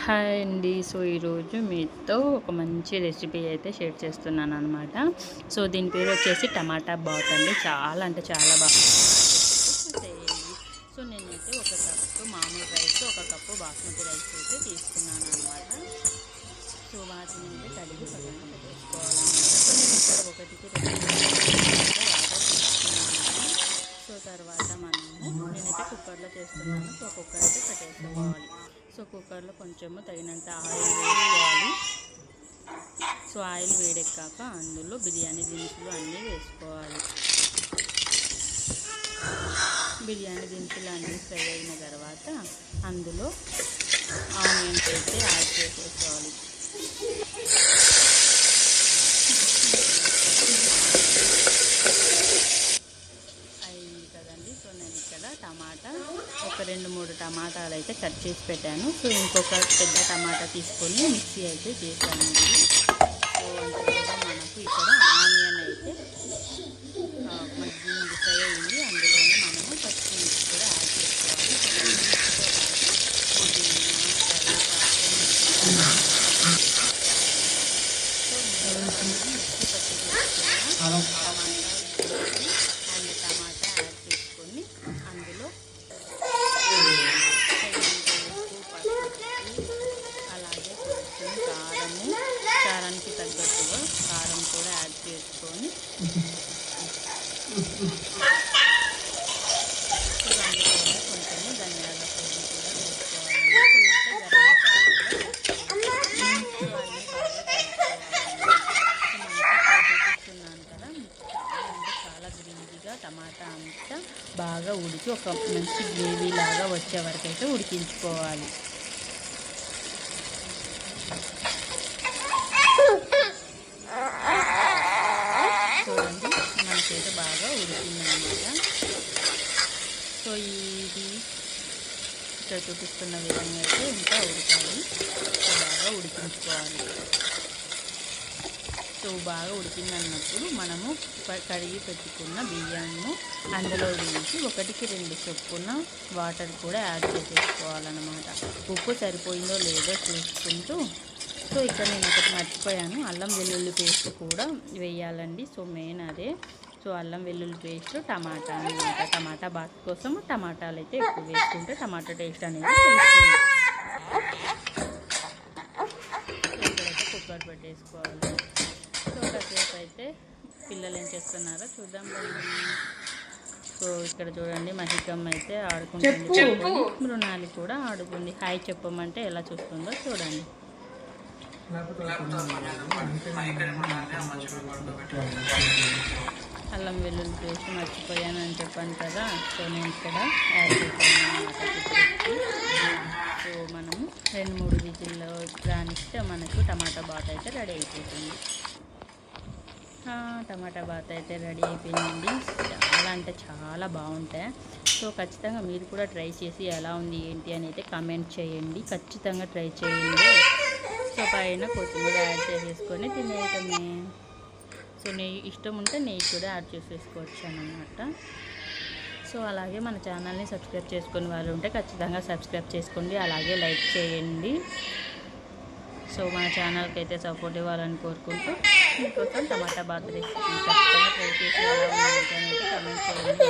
Hi అండి. So ఈరోజు మీతో ఒక మంచి రెసిపీ అయితే షేర్ చేస్తున్నాను అనమాట. సో దీని పేరు వచ్చేసి టమాటా బాత్ అండి. చాలా అంటే చాలా బాగా చూసేయండి. సో నేనైతే ఒక కప్పు మామూలు రైస్, ఒక కప్పు బాస్మతి రైస్ అయితే తీసుకున్నాను అనమాట. సో వాటిని అయితే కడిగి పక్కన పెట్టేసుకోవాలన్నమాట. సో నేను ఇక్కడ ఒకటికి బాగా తీసుకున్నాను. సో తర్వాత నేనైతే కుక్కర్లో చేస్తున్నాను. సో కుక్కర్ అయితే పెట్టేసుకోవాలి. సో కుక్కర్లో కొంచెము తగినంత ఆయిల్ వేసుకోవాలి. సో ఆయిల్ వేడెక్కాక అందులో బిర్యానీ దినుసులు అన్నీ వేసుకోవాలి. బిర్యానీ దినుసులు అన్నీ ఫ్రై అయిన తర్వాత అందులో ఆనియన్స్ అయితే యాడ్ చేసేసుకోవాలి. అయింది కదండి. సో నేను ఇక్కడ టమాటా ఒక 2-3 టమాటాలు అయితే కట్ చేసి పెట్టాను. సో ఇంకొక పెద్ద టమాటా తీసుకొని మిక్సీ అయితే చేశాను. సో అంతగా మనకు ఇక్కడ ఆనియన్ అయితే మగ్గింది, ఫ్రై అయింది. అందులోనే మనము పచ్చిమిర్చి కూడా యాడ్ చేసుకోవాలి. అండ్ టమాటా యాడ్ చేసుకొని అందులో అలాగే కొంచెం కారానికి తగ్గట్టుగా కారం కూడా యాడ్ చేసుకొని కొంచెం ధనియాల పొడి కూడా వేసుకోవాలి. చూపిస్తున్నాను కదా, చాలా గ్రేవీగా టమాటా అంతా బాగా ఉడికి ఒక మంచి గ్రేవీ లాగా వచ్చే వరకు అయితే ఉడికించుకోవాలి. చూడండి మనకైతే బాగా ఉడికిందనమాట. సో ఇది ఇక్కడ చూపిస్తున్న విధంగా అయితే ఇంకా ఉడకాలి. సో బాగా ఉడికించుకోవాలి. సో బాగా ఉడికిందన్నప్పుడు మనము కడిగి పెట్టుకున్న బియ్యాన్ని అందులో వేసి 1-2 చొప్పున వాటర్ కూడా యాడ్ చేసేసుకోవాలన్నమాట. ఉప్పు సరిపోయిందో లేదో చూసుకుంటూ. సో ఇక్కడ నేను ఒకటి మర్చిపోయాను, అల్లం వెల్లుల్లి పేస్ట్ కూడా వేయాలండి. సో మెయిన్ అదే. సో అల్లం వెల్లుల్లి పేస్ట్, టమాటా అన్నమాట. టమాటా బాత్ కోసం టమాటాలు అయితే ఎక్కువ వేసుకుంటే టమాటా టేస్ట్ అనేది తెలుస్తుంది. ఇక్కడైతే కుక్కర్ పెట్టేసుకోవాలి. సో కాసేపు అయితే పిల్లలు ఏం చేస్తున్నారో చూద్దాం. సో ఇక్కడ చూడండి మహికమ్మ అయితే ఆడుకుంటుంది, మృణాలి కూడా ఆడుకుంది. హాయ్ చెప్పమంటే ఎలా చూస్తుందో చూడండి. అల్లం వెల్లుల్లి పేస్ట్ మర్చిపోయాను అని చెప్పాను కదా. సో నేను ఇక్కడ యాడ్ చేశాను అన్నమాట. సో మనము 2-3 విజిల్లో రానిస్తే మనకు టమాటా బాత్ అయితే రెడీ అయిపోతుంది. టమాటా బాత్ అయితే రెడీ అయిపోయిందండి. చాలా అంటే చాలా బాగుంటాయి. సో ఖచ్చితంగా మీరు కూడా ట్రై చేసి ఎలా ఉంది ఏంటి అని అయితే కామెంట్ చేయండి. ఖచ్చితంగా ట్రై చేయండి. సో పైన కొత్తిమీర యాడ్ చేసేసుకొని తినేయటమే. సో నెయ్యి ఇష్టం ఉంటే నెయ్యి కూడా యాడ్ చేసేసుకోవచ్చు అన్నమాట. సో అలాగే మన ఛానల్ని సబ్స్క్రైబ్ చేసుకునే వాళ్ళు ఉంటే ఖచ్చితంగా సబ్స్క్రైబ్ చేసుకోండి. అలాగే లైక్ చేయండి. సో మన ఛానల్కి అయితే సపోర్ట్ ఇవ్వాలని కోరుకుంటూ మీకోసం టమాటా బాత్ రెసిపీ ఖచ్చితంగా ట్రై చేసి ఎలా ఉంది అంటే కామెంట్ చేయండి.